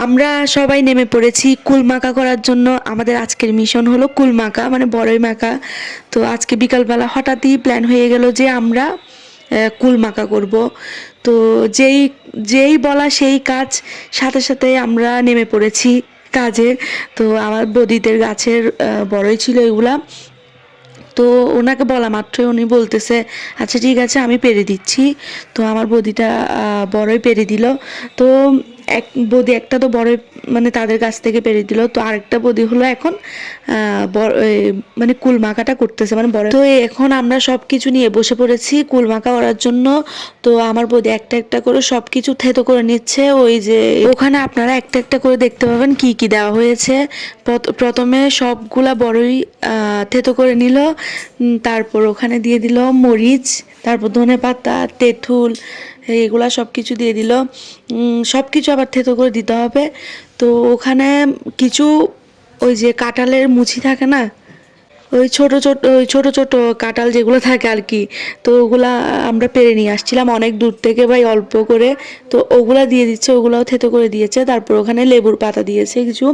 আমরা সবাই নেমে পড়েছি কুল মাখা করার জন্য। আমাদের আজকের মিশন হলো কুল মাখা, মানে বড়ই মাখা। তো আজকে বিকালবেলা হঠাৎই প্ল্যান হয়ে গেল যে আমরা কুল মাখা করব। তো যেই যেই বলা সেই কাজ, সাথে সাথে আমরা নেমে পড়েছি কাজে। তো আমার বদিদের গাছের বড়ই ছিল এগুলা। তো ওনাকে বলা মাত্রই উনি বলতেছে আচ্ছা ঠিক আছে আমি পেরে দিচ্ছি। তো আমার বদিটা বড়ই পেরে দিল। তো এক বদি একটা তো বড়ই মানে তাদের কাছ থেকে পেরে দিল। তো আরেকটা বদি হলো এখন মানে কুল মাখাটা করতেছে, মানে বড়। তো এখন আমরা সব কিছু নিয়ে বসে পড়েছি কুল মাখা করার জন্য। তো আমার বদি একটা একটা করে সব কিছু থেতো করে নিচ্ছে। ওই যে ওখানে আপনারা একটা একটা করে দেখতে পাবেন কি কি দেওয়া হয়েছে। প্রথমে সবগুলা বড়ই থেতো করে নিল। তারপর ওখানে দিয়ে দিল মরিচ, তারপর ধনেপাতা, তেঁতুল, এগুলা সব কিছু দিয়ে দিল। সব কিছু আবার থেতো করে দিতে হবে। তো ওখানে কিছু ওই যে কাঁঠালের মুচি থাকে না, ওই ছোট ছোট কাঁঠাল যেগুলো থাকে আর কি। তো ওগুলা আমরা পেরে নিয়ে আসছিলাম অনেক দূর থেকে ভাই, অল্প করে। তো ওগুলা দিয়ে দিচ্ছে, ওগুলাও থেতো করে দিয়েছে। তারপর ওখানে লেবুর পাতা দিয়েছে কিছু।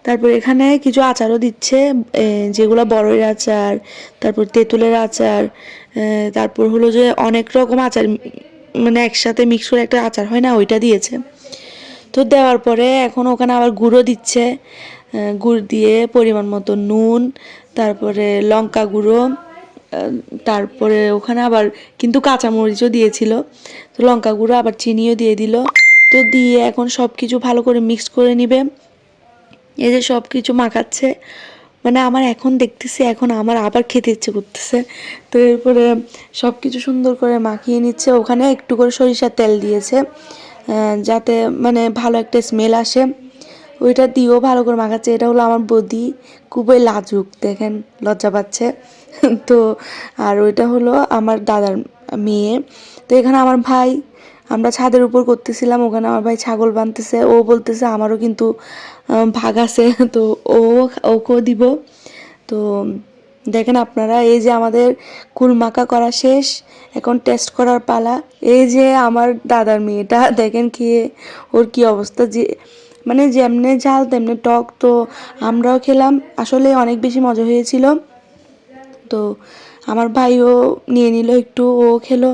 তারপর এখানে কিছু আচারও দিচ্ছে, যেগুলো বড়ইয়ের আচার, তারপর তেঁতুলের আচার, তারপর হলো যে অনেক রকম আচার মানে একসাথে মিক্স করে একটা আচার হয় না, ওইটা দিয়েছে। তো দেওয়ার পরে এখন ওখানে আবার গুঁড়ো দিচ্ছে, গুড় দিয়ে পরিমাণ মতো নুন, তারপরে লঙ্কা গুঁড়ো, তারপরে ওখানে আবার কিন্তু কাঁচামরিচও দিয়েছিল। তো লঙ্কা গুঁড়ো আবার চিনিও দিয়ে দিল। তো দিয়ে এখন সব কিছু ভালো করে মিক্স করে নিবে। এই যে সব কিছু মাখাচ্ছে, মানে আমার এখন দেখতেছি এখন আমার আবার খেতে ইচ্ছে করতেছে। তো এরপরে সব কিছু সুন্দর করে মাখিয়ে নিচ্ছে। ওখানে একটু করে সরিষার তেল দিয়েছে যাতে মানে ভালো একটা স্মেল আসে। ওইটা দিয়েও ভালো করে মাখাচ্ছে। এটা হলো আমার বৌদি, খুবই লাজুক, দেখেন লজ্জা পাচ্ছে। তো আর ওইটা হলো আমার দাদার মেয়ে। তো এখানে আমার ভাই, আমরা ছাদের উপর করতেছিলাম, ওখানে আমার ভাই ছাগল বাঁধতেছে। ও বলতেছে আমারও কিন্তু ভাগ আছে, তো ওকেও দিব। তো দেখেন আপনারা, এই যে আমাদের কুলমাকা করা শেষ, এখন টেস্ট করার পালা। এই যে আমার দাদার মেয়েটা দেখেন খেয়ে ওর কি অবস্থা, যে মানে যেমনে ঝাল তেমনি টক। তো আমরাও খেলাম, আসলে অনেক বেশি মজা হয়েছিল। তো আমার ভাইও নিয়ে নিল একটু, ও খেলো।